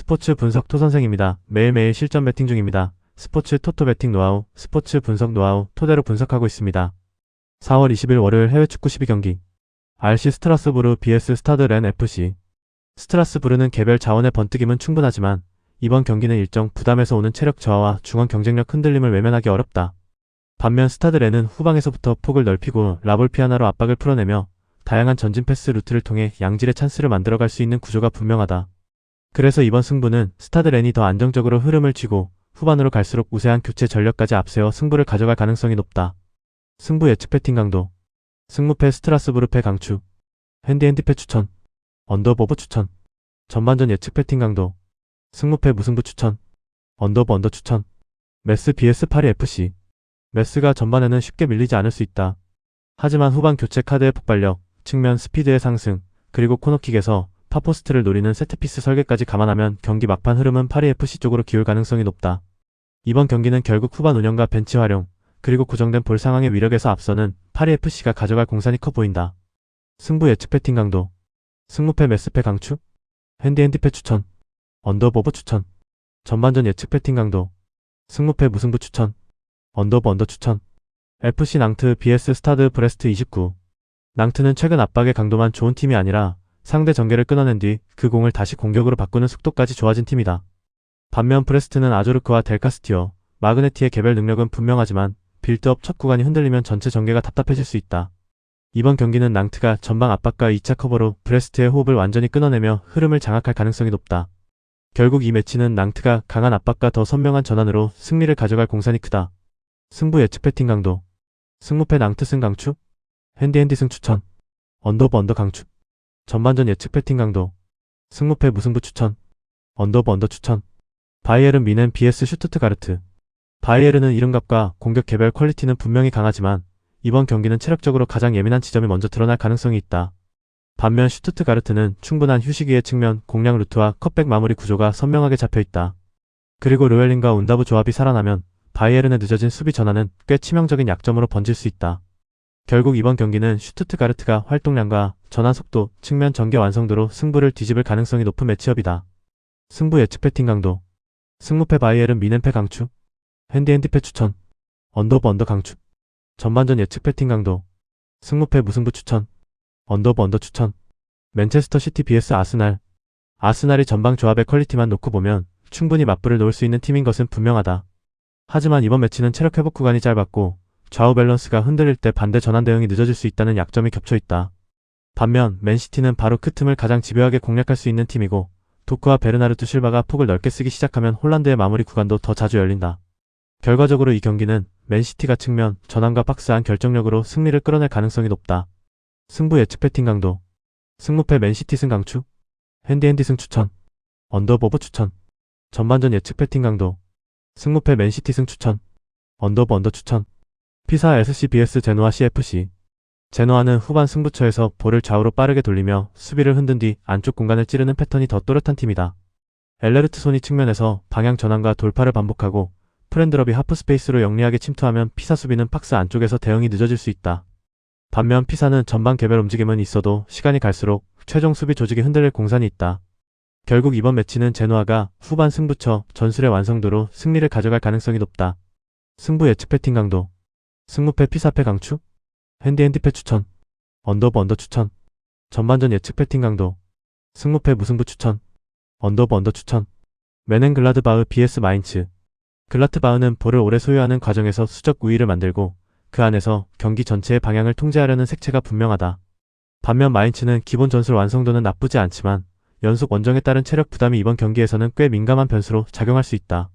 스포츠 분석 토선생입니다. 매일매일 실전 배팅 중입니다. 스포츠 토토 배팅 노하우, 스포츠 분석 노하우 토대로 분석하고 있습니다. 4월 20일 월요일 해외 축구 12경기 RC 스트라스부르 vs 스타드 렌 FC. 스트라스부르는 개별 자원의 번뜩임은 충분하지만 이번 경기는 일정 부담에서 오는 체력 저하와 중원 경쟁력 흔들림을 외면하기 어렵다. 반면 스타드 렌은 후방에서부터 폭을 넓히고 라볼피아나로 압박을 풀어내며 다양한 전진 패스 루트를 통해 양질의 찬스를 만들어갈 수 있는 구조가 분명하다. 그래서 이번 승부는 스타드 렌이 더 안정적으로 흐름을 쥐고 후반으로 갈수록 우세한 교체 전력까지 앞세워 승부를 가져갈 가능성이 높다. 승부 예측 배팅 강도. 승무패 스트라스부르패 강추. 핸디패 추천. 언더오버 추천. 전반전 예측 배팅 강도. 승무패 무승부 추천. 언더오버 추천. 메스 vs 파리 FC. 메스가 전반에는 쉽게 밀리지 않을 수 있다. 하지만 후반 교체 카드의 폭발력, 측면 스피드의 상승, 그리고 코너킥에서 파포스트를 노리는 세트피스 설계까지 감안하면 경기 막판 흐름은 파리 FC 쪽으로 기울 가능성이 높다. 이번 경기는 결국 후반 운영과 벤치 활용, 그리고 고정된 볼 상황의 위력에서 앞서는 파리 FC가 가져갈 공산이 커 보인다. 승부 예측 배팅 강도. 승무패 메스패 강추. 핸디패 추천. 언더오버 추천. 전반전 예측 배팅 강도. 승무패 무승부 추천. 언더오버 추천. FC 낭트 vs 스타드 브레스트 29. 낭트는 최근 압박의 강도만 좋은 팀이 아니라 상대 전개를 끊어낸 뒤 그 공을 다시 공격으로 바꾸는 속도까지 좋아진 팀이다. 반면 브레스트는 아조르크와 델카스티어, 마그네티의 개별 능력은 분명하지만 빌드업 첫 구간이 흔들리면 전체 전개가 답답해질 수 있다. 이번 경기는 낭트가 전방 압박과 2차 커버로 브레스트의 호흡을 완전히 끊어내며 흐름을 장악할 가능성이 높다. 결국 이 매치는 낭트가 강한 압박과 더 선명한 전환으로 승리를 가져갈 공산이 크다. 승부 예측 배팅 강도. 승무패 낭트 승 강추. 핸디 승 추천. 언더오버 강추. 전반전 예측 배팅 강도. 승무패 무승부 추천. 언더오버 추천. 바이에른 미넨 vs 슈투트가르트. 바이에른은 이름값과 공격 개별 퀄리티는 분명히 강하지만 이번 경기는 체력적으로 가장 예민한 지점이 먼저 드러날 가능성이 있다. 반면 슈투트가르트는 충분한 휴식기의 측면 공략 루트와 컷백 마무리 구조가 선명하게 잡혀있다. 그리고 르웰링과 운다브 조합이 살아나면 바이에른의 늦어진 수비 전환은 꽤 치명적인 약점으로 번질 수 있다. 결국 이번 경기는 슈투트가르트가 활동량과 전환 속도, 측면 전개 완성도로 승부를 뒤집을 가능성이 높은 매치업이다. 승부 예측 배팅 강도. 승무패 바이에른 미넨패 강추. 핸디패 추천. 언더오버 강추. 전반전 예측 배팅 강도. 승무패 무승부 추천. 언더오버 추천. 맨체스터 시티 vs 아스날. 아스날이 전방 조합의 퀄리티만 놓고 보면 충분히 맞불을 놓을 수 있는 팀인 것은 분명하다. 하지만 이번 매치는 체력 회복 구간이 짧았고 좌우 밸런스가 흔들릴 때 반대 전환 대응이 늦어질 수 있다는 약점이 겹쳐있다. 반면 맨시티는 바로 그 틈을 가장 집요하게 공략할 수 있는 팀이고 도크와 베르나르투 실바가 폭을 넓게 쓰기 시작하면 홀란드의 마무리 구간도 더 자주 열린다. 결과적으로 이 경기는 맨시티가 측면, 전환과 박스 안 결정력으로 승리를 끌어낼 가능성이 높다. 승부 예측 배팅 강도. 승무패 맨시티 승 강추. 핸디 승 추천. 언더오버 추천. 전반전 예측 배팅 강도. 승무패 맨시티 승 추천. 언더오버 추천. 피사 SC vs 제노아 CFC. 제노아는 후반 승부처에서 볼을 좌우로 빠르게 돌리며 수비를 흔든 뒤 안쪽 공간을 찌르는 패턴이 더 또렷한 팀이다. 엘레르트손이 측면에서 방향 전환과 돌파를 반복하고 프렌드럽이 하프스페이스로 영리하게 침투하면 피사 수비는 박스 안쪽에서 대응이 늦어질 수 있다. 반면 피사는 전방 개별 움직임은 있어도 시간이 갈수록 최종 수비 조직이 흔들릴 공산이 있다. 결국 이번 매치는 제노아가 후반 승부처 전술의 완성도로 승리를 가져갈 가능성이 높다. 승부 예측 배팅 강도. 승무패 피사패 강추. 핸디패 추천. 언더오버 추천. 전반전 예측 배팅 강도. 승무패 무승부 추천. 언더오버 추천. 메넨글라드바흐 vs 마인츠. 글라트바흐는 볼을 오래 소유하는 과정에서 수적 우위를 만들고 그 안에서 경기 전체의 방향을 통제하려는 색채가 분명하다. 반면 마인츠는 기본 전술 완성도는 나쁘지 않지만 연속 원정에 따른 체력 부담이 이번 경기에서는 꽤 민감한 변수로 작용할 수 있다.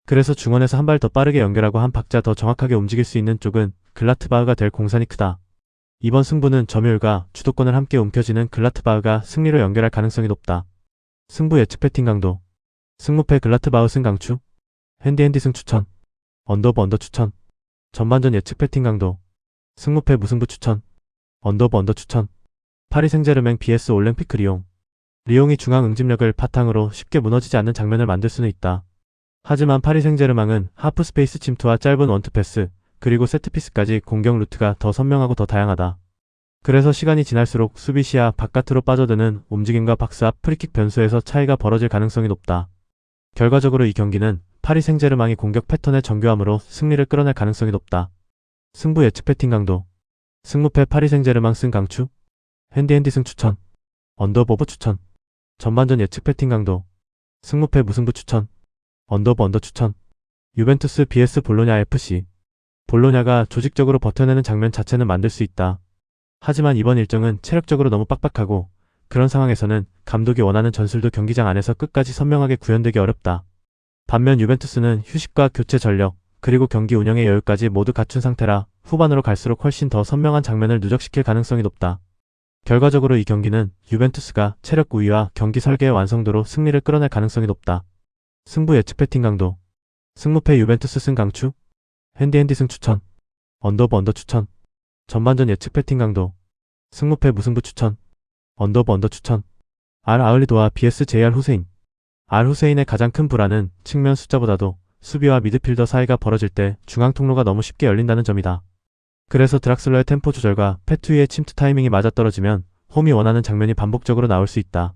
그래서 중원에서 한 발 더 빠르게 연결하고 한 박자 더 정확하게 움직일 수 있는 쪽은 글라트바흐가 될 공산이 크다. 이번 승부는 점유율과 주도권을 함께 움켜쥐는 글라트바흐가 승리로 연결할 가능성이 높다. 승부 예측 배팅 강도. 승무패 글라트바흐 승 강추. 핸디 승 추천. 언더오버 추천. 전반전 예측 배팅 강도. 승무패 무승부 추천. 언더오버 추천. 파리 생제르맹 vs 올랭피크 리옹. 리옹이 중앙 응집력을 바탕으로 쉽게 무너지지 않는 장면을 만들 수는 있다. 하지만 파리 생제르맹은 하프스페이스 침투와 짧은 원투 패스, 그리고 세트피스까지 공격 루트가 더 선명하고 더 다양하다. 그래서 시간이 지날수록 수비 시야 바깥으로 빠져드는 움직임과 박스 앞 프리킥 변수에서 차이가 벌어질 가능성이 높다. 결과적으로 이 경기는 파리 생제르맹이 공격 패턴의 정교함으로 승리를 끌어낼 가능성이 높다. 승부 예측 배팅 강도. 승무패 파리 생제르맹 승 강추. 핸디핸디 승 추천. 언더오버 추천. 전반전 예측 배팅 강도. 승무패 무승부 추천. 언더오버 언더 추천. 유벤투스 vs 볼로냐 FC. 볼로냐가 조직적으로 버텨내는 장면 자체는 만들 수 있다. 하지만 이번 일정은 체력적으로 너무 빡빡하고 그런 상황에서는 감독이 원하는 전술도 경기장 안에서 끝까지 선명하게 구현되기 어렵다. 반면 유벤투스는 휴식과 교체 전력, 그리고 경기 운영의 여유까지 모두 갖춘 상태라 후반으로 갈수록 훨씬 더 선명한 장면을 누적시킬 가능성이 높다. 결과적으로 이 경기는 유벤투스가 체력 우위와 경기 설계의 완성도로 승리를 끌어낼 가능성이 높다. 승부 예측 배팅 강도. 승무패 유벤투스 승 강추. 핸디핸디 승 추천. 언더오버 언더 추천. 전반전 예측 배팅 강도. 승무패 무승부 추천. 언더오버 언더 추천. 알 아흘리도와 vs JR 후세인. 알 후세인의 가장 큰 불안은 측면 숫자보다도 수비와 미드필더 사이가 벌어질 때 중앙 통로가 너무 쉽게 열린다는 점이다. 그래서 드락슬러의 템포 조절과 페투이의 침투 타이밍이 맞아떨어지면 홈이 원하는 장면이 반복적으로 나올 수 있다.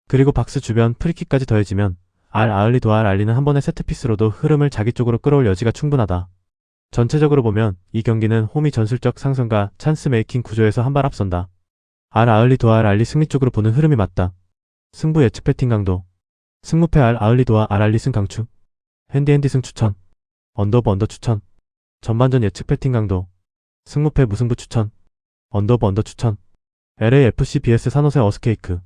그리고 박스 주변 프리킥까지 더해지면 알 아흘리도와 알 알리는 한 번의 세트피스로도 흐름을 자기 쪽으로 끌어올 여지가 충분하다. 전체적으로 보면 이 경기는 홈이 전술적 상승과 찬스 메이킹 구조에서 한 발 앞선다. 알 아흘리도와 알 알리 승리 쪽으로 보는 흐름이 맞다. 승부 예측 배팅 강도. 승무패 알 아흘리도와 알 알리 승 강추. 핸디핸디 승 추천. 언더오버 언더 추천. 전반전 예측 배팅 강도. 승무패 무승부 추천. 언더오버 언더 추천. LAFC vs 산호세 어스케이크.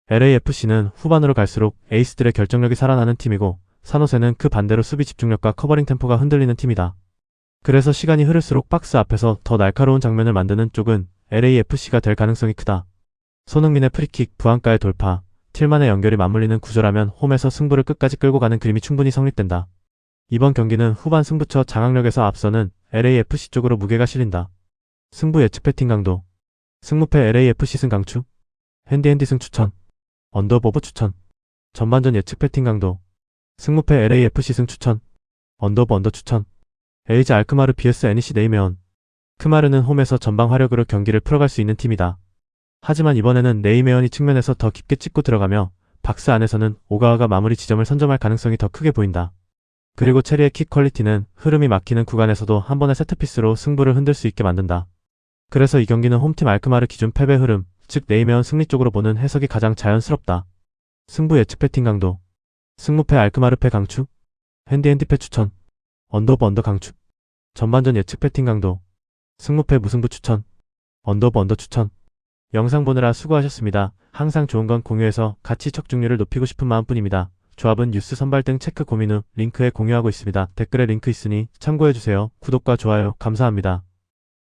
LAFC는 후반으로 갈수록 에이스들의 결정력이 살아나는 팀이고 산호세는 그 반대로 수비 집중력과 커버링 템포가 흔들리는 팀이다. 그래서 시간이 흐를수록 박스 앞에서 더 날카로운 장면을 만드는 쪽은 LAFC가 될 가능성이 크다. 손흥민의 프리킥, 부안가의 돌파, 틸만의 연결이 맞물리는 구조라면 홈에서 승부를 끝까지 끌고 가는 그림이 충분히 성립된다. 이번 경기는 후반 승부처 장악력에서 앞서는 LAFC 쪽으로 무게가 실린다. 승부 예측 배팅 강도. 승무패 LAFC 승 강추. 핸디핸디 승 추천. 언더오버 추천. 전반전 예측 배팅 강도. 승무패 LAFC 승 추천. 언더오버 언더 추천. 에이즈 알크마르 vs NEC 네이메온. 크마르는 홈에서 전방 화력으로 경기를 풀어갈 수 있는 팀이다. 하지만 이번에는 네이메온이 측면에서 더 깊게 찍고 들어가며 박스 안에서는 오가와가 마무리 지점을 선점할 가능성이 더 크게 보인다. 그리고 체리의 킥 퀄리티는 흐름이 막히는 구간에서도 한 번의 세트피스로 승부를 흔들 수 있게 만든다. 그래서 이 경기는 홈팀 알크마르 기준 패배 흐름, 즉 네이메온 승리 쪽으로 보는 해석이 가장 자연스럽다. 승부 예측 배팅 강도. 승무패 알크마르 패 강추. 핸디핸디 패 추천. 언더오버 언더 강추. 전반전 예측 배팅 강도. 승무패 무승부 추천. 언더오버 언더 추천. 영상 보느라 수고하셨습니다. 항상 좋은 건 공유해서 가치 척중률을 높이고 싶은 마음뿐입니다. 조합은 뉴스 선발 등 체크 고민 후 링크에 공유하고 있습니다. 댓글에 링크 있으니 참고해주세요. 구독과 좋아요 감사합니다.